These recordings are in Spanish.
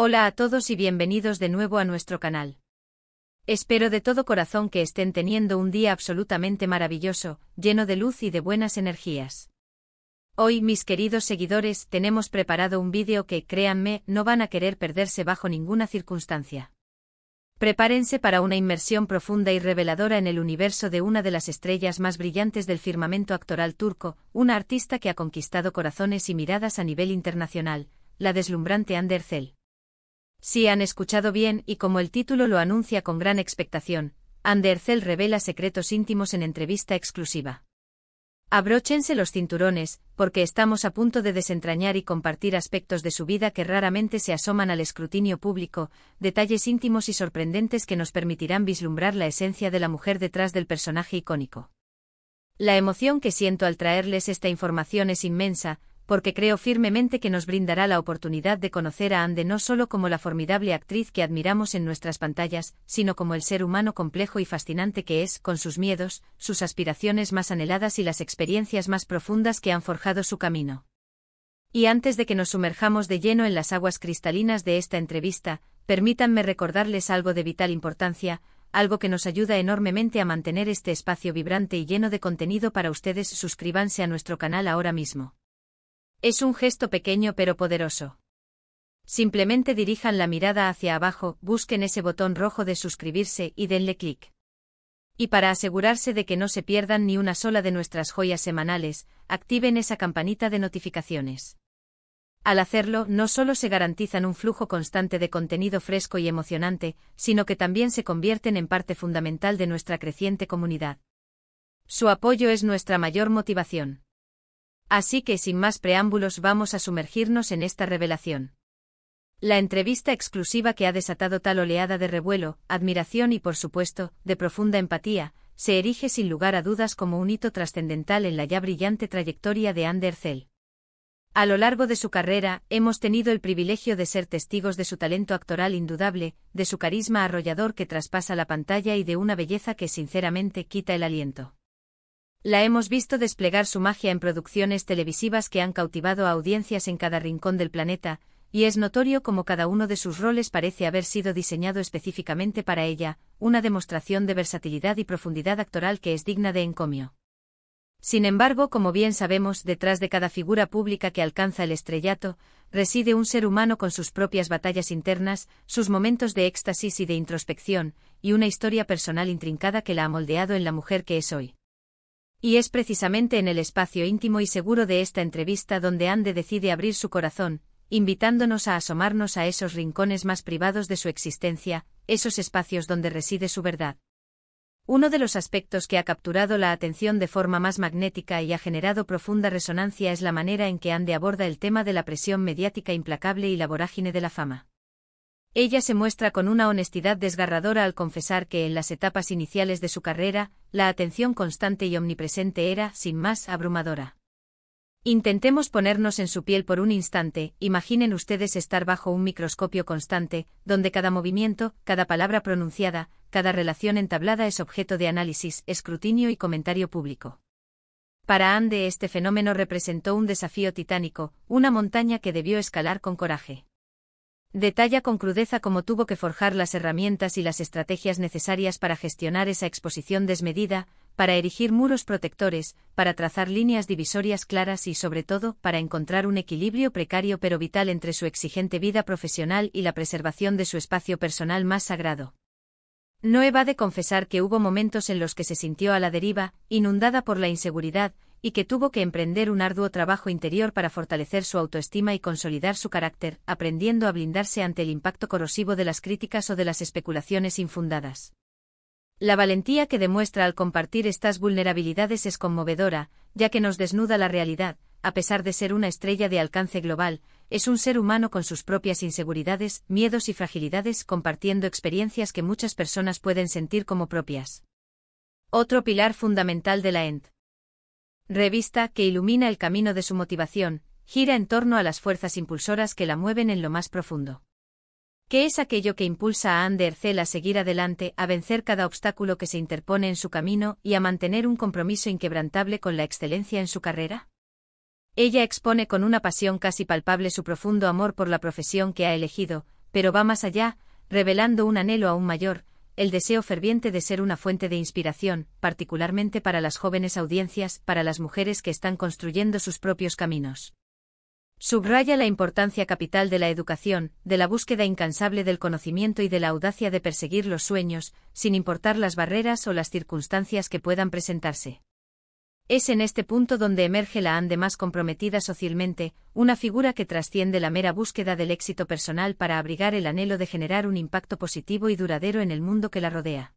Hola a todos y bienvenidos de nuevo a nuestro canal. Espero de todo corazón que estén teniendo un día absolutamente maravilloso, lleno de luz y de buenas energías. Hoy, mis queridos seguidores, tenemos preparado un vídeo que, créanme, no van a querer perderse bajo ninguna circunstancia. Prepárense para una inmersión profunda y reveladora en el universo de una de las estrellas más brillantes del firmamento actoral turco, una artista que ha conquistado corazones y miradas a nivel internacional, la deslumbrante Hande Erçel. Sí, han escuchado bien, y como el título lo anuncia con gran expectación, Hande Erçel revela secretos íntimos en entrevista exclusiva. Abróchense los cinturones, porque estamos a punto de desentrañar y compartir aspectos de su vida que raramente se asoman al escrutinio público, detalles íntimos y sorprendentes que nos permitirán vislumbrar la esencia de la mujer detrás del personaje icónico. La emoción que siento al traerles esta información es inmensa, porque creo firmemente que nos brindará la oportunidad de conocer a Hande no solo como la formidable actriz que admiramos en nuestras pantallas, sino como el ser humano complejo y fascinante que es, con sus miedos, sus aspiraciones más anheladas y las experiencias más profundas que han forjado su camino. Y antes de que nos sumerjamos de lleno en las aguas cristalinas de esta entrevista, permítanme recordarles algo de vital importancia, algo que nos ayuda enormemente a mantener este espacio vibrante y lleno de contenido para ustedes. Suscríbanse a nuestro canal ahora mismo. Es un gesto pequeño pero poderoso. Simplemente dirijan la mirada hacia abajo, busquen ese botón rojo de suscribirse y denle clic. Y para asegurarse de que no se pierdan ni una sola de nuestras joyas semanales, activen esa campanita de notificaciones. Al hacerlo, no solo se garantizan un flujo constante de contenido fresco y emocionante, sino que también se convierten en parte fundamental de nuestra creciente comunidad. Su apoyo es nuestra mayor motivación. Así que sin más preámbulos vamos a sumergirnos en esta revelación. La entrevista exclusiva que ha desatado tal oleada de revuelo, admiración y por supuesto, de profunda empatía, se erige sin lugar a dudas como un hito trascendental en la ya brillante trayectoria de Hande Erçel. A lo largo de su carrera, hemos tenido el privilegio de ser testigos de su talento actoral indudable, de su carisma arrollador que traspasa la pantalla y de una belleza que sinceramente quita el aliento. La hemos visto desplegar su magia en producciones televisivas que han cautivado a audiencias en cada rincón del planeta, y es notorio cómo cada uno de sus roles parece haber sido diseñado específicamente para ella, una demostración de versatilidad y profundidad actoral que es digna de encomio. Sin embargo, como bien sabemos, detrás de cada figura pública que alcanza el estrellato, reside un ser humano con sus propias batallas internas, sus momentos de éxtasis y de introspección, y una historia personal intrincada que la ha moldeado en la mujer que es hoy. Y es precisamente en el espacio íntimo y seguro de esta entrevista donde Hande decide abrir su corazón, invitándonos a asomarnos a esos rincones más privados de su existencia, esos espacios donde reside su verdad. Uno de los aspectos que ha capturado la atención de forma más magnética y ha generado profunda resonancia es la manera en que Hande aborda el tema de la presión mediática implacable y la vorágine de la fama. Ella se muestra con una honestidad desgarradora al confesar que en las etapas iniciales de su carrera, la atención constante y omnipresente era, sin más, abrumadora. Intentemos ponernos en su piel por un instante, imaginen ustedes estar bajo un microscopio constante, donde cada movimiento, cada palabra pronunciada, cada relación entablada es objeto de análisis, escrutinio y comentario público. Para Hande este fenómeno representó un desafío titánico, una montaña que debió escalar con coraje. Detalla con crudeza cómo tuvo que forjar las herramientas y las estrategias necesarias para gestionar esa exposición desmedida, para erigir muros protectores, para trazar líneas divisorias claras y, sobre todo, para encontrar un equilibrio precario pero vital entre su exigente vida profesional y la preservación de su espacio personal más sagrado. No evade confesar que hubo momentos en los que se sintió a la deriva, inundada por la inseguridad, y que tuvo que emprender un arduo trabajo interior para fortalecer su autoestima y consolidar su carácter, aprendiendo a blindarse ante el impacto corrosivo de las críticas o de las especulaciones infundadas. La valentía que demuestra al compartir estas vulnerabilidades es conmovedora, ya que nos desnuda la realidad. A pesar de ser una estrella de alcance global, es un ser humano con sus propias inseguridades, miedos y fragilidades, compartiendo experiencias que muchas personas pueden sentir como propias. Otro pilar fundamental de la ENT. Revista que ilumina el camino de su motivación, gira en torno a las fuerzas impulsoras que la mueven en lo más profundo. ¿Qué es aquello que impulsa a Hande Erçel a seguir adelante, a vencer cada obstáculo que se interpone en su camino y a mantener un compromiso inquebrantable con la excelencia en su carrera? Ella expone con una pasión casi palpable su profundo amor por la profesión que ha elegido, pero va más allá, revelando un anhelo aún mayor, el deseo ferviente de ser una fuente de inspiración, particularmente para las jóvenes audiencias, para las mujeres que están construyendo sus propios caminos. Subraya la importancia capital de la educación, de la búsqueda incansable del conocimiento y de la audacia de perseguir los sueños, sin importar las barreras o las circunstancias que puedan presentarse. Es en este punto donde emerge la Ande más comprometida socialmente, una figura que trasciende la mera búsqueda del éxito personal para abrigar el anhelo de generar un impacto positivo y duradero en el mundo que la rodea.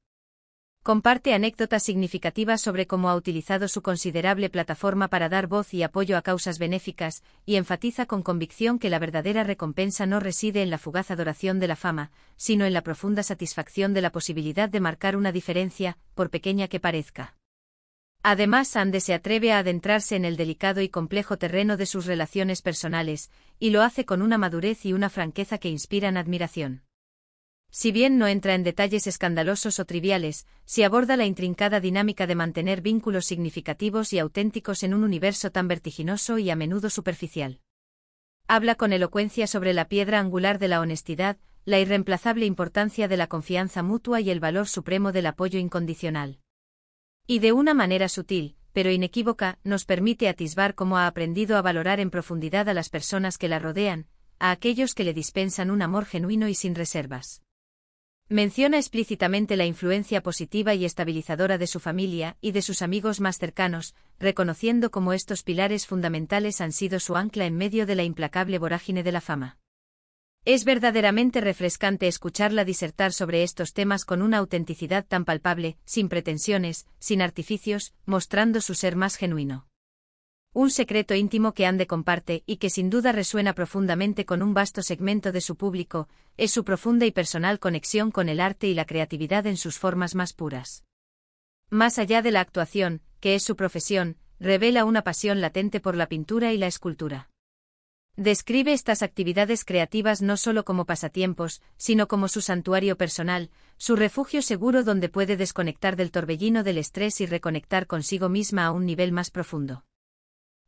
Comparte anécdotas significativas sobre cómo ha utilizado su considerable plataforma para dar voz y apoyo a causas benéficas, y enfatiza con convicción que la verdadera recompensa no reside en la fugaz adoración de la fama, sino en la profunda satisfacción de la posibilidad de marcar una diferencia, por pequeña que parezca. Además, Ande se atreve a adentrarse en el delicado y complejo terreno de sus relaciones personales, y lo hace con una madurez y una franqueza que inspiran admiración. Si bien no entra en detalles escandalosos o triviales, sí aborda la intrincada dinámica de mantener vínculos significativos y auténticos en un universo tan vertiginoso y a menudo superficial. Habla con elocuencia sobre la piedra angular de la honestidad, la irreemplazable importancia de la confianza mutua y el valor supremo del apoyo incondicional. Y de una manera sutil, pero inequívoca, nos permite atisbar cómo ha aprendido a valorar en profundidad a las personas que la rodean, a aquellos que le dispensan un amor genuino y sin reservas. Menciona explícitamente la influencia positiva y estabilizadora de su familia y de sus amigos más cercanos, reconociendo cómo estos pilares fundamentales han sido su ancla en medio de la implacable vorágine de la fama. Es verdaderamente refrescante escucharla disertar sobre estos temas con una autenticidad tan palpable, sin pretensiones, sin artificios, mostrando su ser más genuino. Un secreto íntimo que Ande comparte y que sin duda resuena profundamente con un vasto segmento de su público, es su profunda y personal conexión con el arte y la creatividad en sus formas más puras. Más allá de la actuación, que es su profesión, revela una pasión latente por la pintura y la escultura. Describe estas actividades creativas no solo como pasatiempos, sino como su santuario personal, su refugio seguro donde puede desconectar del torbellino del estrés y reconectar consigo misma a un nivel más profundo.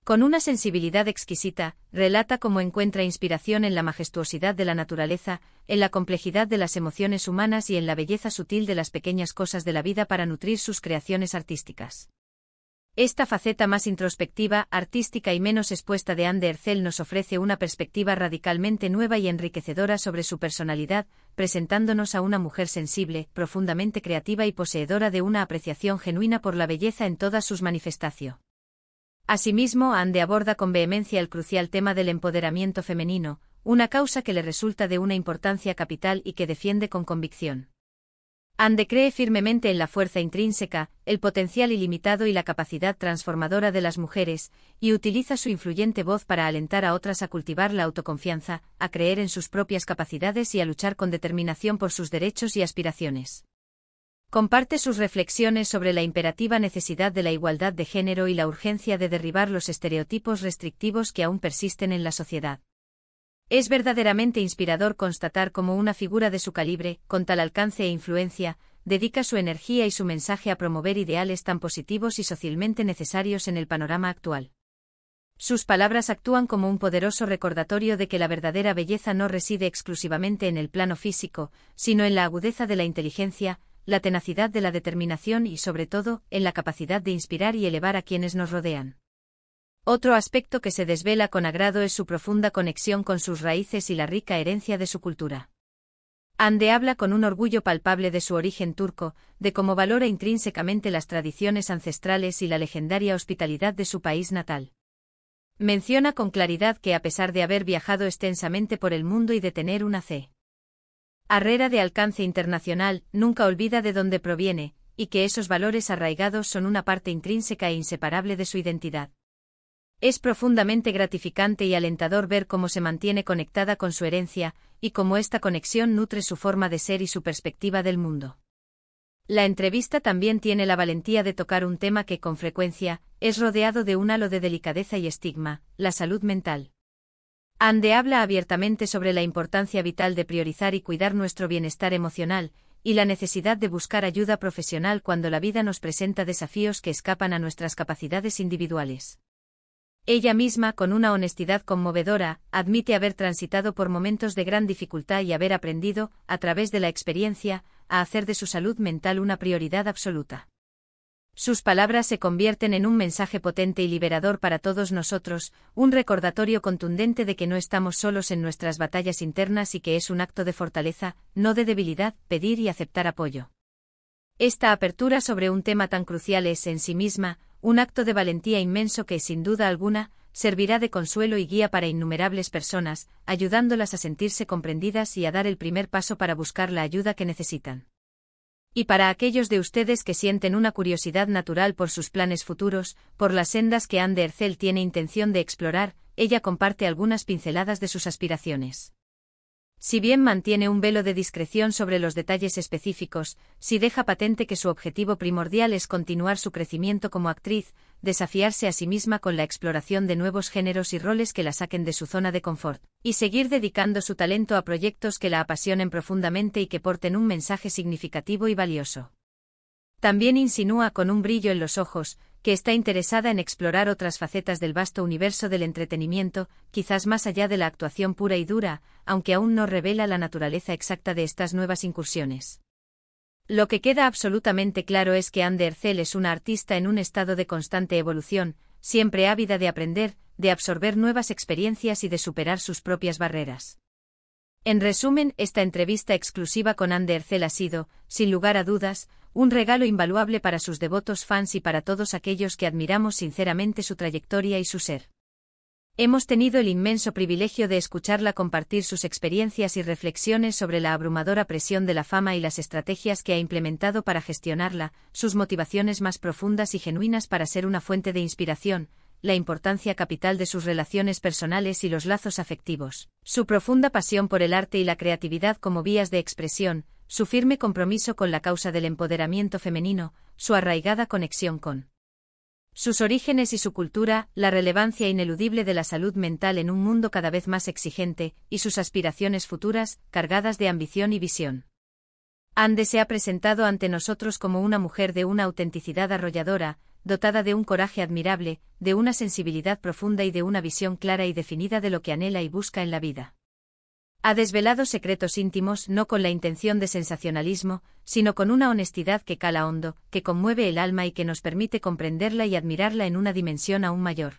Con una sensibilidad exquisita, relata cómo encuentra inspiración en la majestuosidad de la naturaleza, en la complejidad de las emociones humanas y en la belleza sutil de las pequeñas cosas de la vida para nutrir sus creaciones artísticas. Esta faceta más introspectiva, artística y menos expuesta de Ande Ercel nos ofrece una perspectiva radicalmente nueva y enriquecedora sobre su personalidad, presentándonos a una mujer sensible, profundamente creativa y poseedora de una apreciación genuina por la belleza en todas sus manifestaciones. Asimismo, Ande aborda con vehemencia el crucial tema del empoderamiento femenino, una causa que le resulta de una importancia capital y que defiende con convicción. Ande cree firmemente en la fuerza intrínseca, el potencial ilimitado y la capacidad transformadora de las mujeres, y utiliza su influyente voz para alentar a otras a cultivar la autoconfianza, a creer en sus propias capacidades y a luchar con determinación por sus derechos y aspiraciones. Comparte sus reflexiones sobre la imperativa necesidad de la igualdad de género y la urgencia de derribar los estereotipos restrictivos que aún persisten en la sociedad. Es verdaderamente inspirador constatar cómo una figura de su calibre, con tal alcance e influencia, dedica su energía y su mensaje a promover ideales tan positivos y socialmente necesarios en el panorama actual. Sus palabras actúan como un poderoso recordatorio de que la verdadera belleza no reside exclusivamente en el plano físico, sino en la agudeza de la inteligencia, la tenacidad de la determinación y, sobre todo, en la capacidad de inspirar y elevar a quienes nos rodean. Otro aspecto que se desvela con agrado es su profunda conexión con sus raíces y la rica herencia de su cultura. Ande habla con un orgullo palpable de su origen turco, de cómo valora intrínsecamente las tradiciones ancestrales y la legendaria hospitalidad de su país natal. Menciona con claridad que a pesar de haber viajado extensamente por el mundo y de tener una carrera de alcance internacional, nunca olvida de dónde proviene, y que esos valores arraigados son una parte intrínseca e inseparable de su identidad. Es profundamente gratificante y alentador ver cómo se mantiene conectada con su herencia, y cómo esta conexión nutre su forma de ser y su perspectiva del mundo. La entrevista también tiene la valentía de tocar un tema que, con frecuencia, es rodeado de un halo de delicadeza y estigma: la salud mental. Ande habla abiertamente sobre la importancia vital de priorizar y cuidar nuestro bienestar emocional, y la necesidad de buscar ayuda profesional cuando la vida nos presenta desafíos que escapan a nuestras capacidades individuales. Ella misma, con una honestidad conmovedora, admite haber transitado por momentos de gran dificultad y haber aprendido, a través de la experiencia, a hacer de su salud mental una prioridad absoluta. Sus palabras se convierten en un mensaje potente y liberador para todos nosotros, un recordatorio contundente de que no estamos solos en nuestras batallas internas y que es un acto de fortaleza, no de debilidad, pedir y aceptar apoyo. Esta apertura sobre un tema tan crucial es, en sí misma, un acto de valentía inmenso que, sin duda alguna, servirá de consuelo y guía para innumerables personas, ayudándolas a sentirse comprendidas y a dar el primer paso para buscar la ayuda que necesitan. Y para aquellos de ustedes que sienten una curiosidad natural por sus planes futuros, por las sendas que Anne de Hercel tiene intención de explorar, ella comparte algunas pinceladas de sus aspiraciones. Si bien mantiene un velo de discreción sobre los detalles específicos, sí deja patente que su objetivo primordial es continuar su crecimiento como actriz, desafiarse a sí misma con la exploración de nuevos géneros y roles que la saquen de su zona de confort, y seguir dedicando su talento a proyectos que la apasionen profundamente y que porten un mensaje significativo y valioso. También insinúa con un brillo en los ojos, que está interesada en explorar otras facetas del vasto universo del entretenimiento, quizás más allá de la actuación pura y dura, aunque aún no revela la naturaleza exacta de estas nuevas incursiones. Lo que queda absolutamente claro es que Anne de Hercel es una artista en un estado de constante evolución, siempre ávida de aprender, de absorber nuevas experiencias y de superar sus propias barreras. En resumen, esta entrevista exclusiva con Anne de Hercel ha sido, sin lugar a dudas, un regalo invaluable para sus devotos fans y para todos aquellos que admiramos sinceramente su trayectoria y su ser. Hemos tenido el inmenso privilegio de escucharla compartir sus experiencias y reflexiones sobre la abrumadora presión de la fama y las estrategias que ha implementado para gestionarla, sus motivaciones más profundas y genuinas para ser una fuente de inspiración, la importancia capital de sus relaciones personales y los lazos afectivos, su profunda pasión por el arte y la creatividad como vías de expresión, su firme compromiso con la causa del empoderamiento femenino, su arraigada conexión con sus orígenes y su cultura, la relevancia ineludible de la salud mental en un mundo cada vez más exigente, y sus aspiraciones futuras, cargadas de ambición y visión. Anne se ha presentado ante nosotros como una mujer de una autenticidad arrolladora, dotada de un coraje admirable, de una sensibilidad profunda y de una visión clara y definida de lo que anhela y busca en la vida. Ha desvelado secretos íntimos no con la intención de sensacionalismo, sino con una honestidad que cala hondo, que conmueve el alma y que nos permite comprenderla y admirarla en una dimensión aún mayor.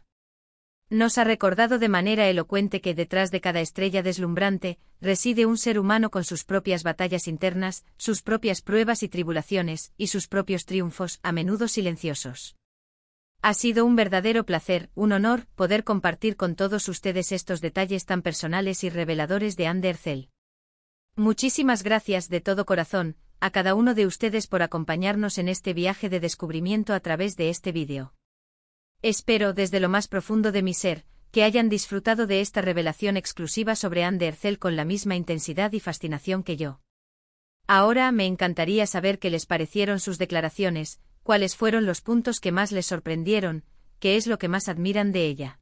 Nos ha recordado de manera elocuente que detrás de cada estrella deslumbrante, reside un ser humano con sus propias batallas internas, sus propias pruebas y tribulaciones, y sus propios triunfos, a menudo silenciosos. Ha sido un verdadero placer, un honor, poder compartir con todos ustedes estos detalles tan personales y reveladores de Anne de Hercel. Muchísimas gracias de todo corazón, a cada uno de ustedes por acompañarnos en este viaje de descubrimiento a través de este vídeo. Espero, desde lo más profundo de mi ser, que hayan disfrutado de esta revelación exclusiva sobre Anne de Hercel con la misma intensidad y fascinación que yo. Ahora me encantaría saber qué les parecieron sus declaraciones, cuáles fueron los puntos que más les sorprendieron, qué es lo que más admiran de ella.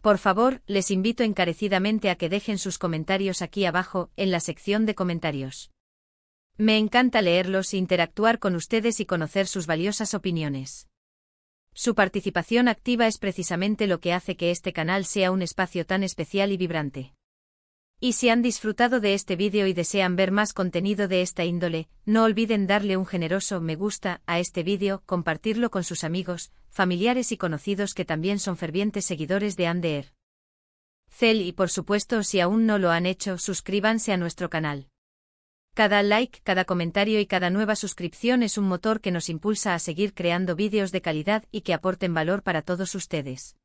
Por favor, les invito encarecidamente a que dejen sus comentarios aquí abajo, en la sección de comentarios. Me encanta leerlos, interactuar con ustedes y conocer sus valiosas opiniones. Su participación activa es precisamente lo que hace que este canal sea un espacio tan especial y vibrante. Y si han disfrutado de este vídeo y desean ver más contenido de esta índole, no olviden darle un generoso me gusta a este vídeo, compartirlo con sus amigos, familiares y conocidos que también son fervientes seguidores de Anne de Hercel y por supuesto si aún no lo han hecho, suscríbanse a nuestro canal. Cada like, cada comentario y cada nueva suscripción es un motor que nos impulsa a seguir creando vídeos de calidad y que aporten valor para todos ustedes.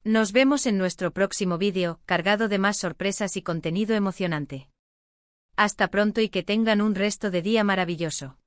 Nos vemos en nuestro próximo vídeo, cargado de más sorpresas y contenido emocionante. Hasta pronto y que tengan un resto de día maravilloso.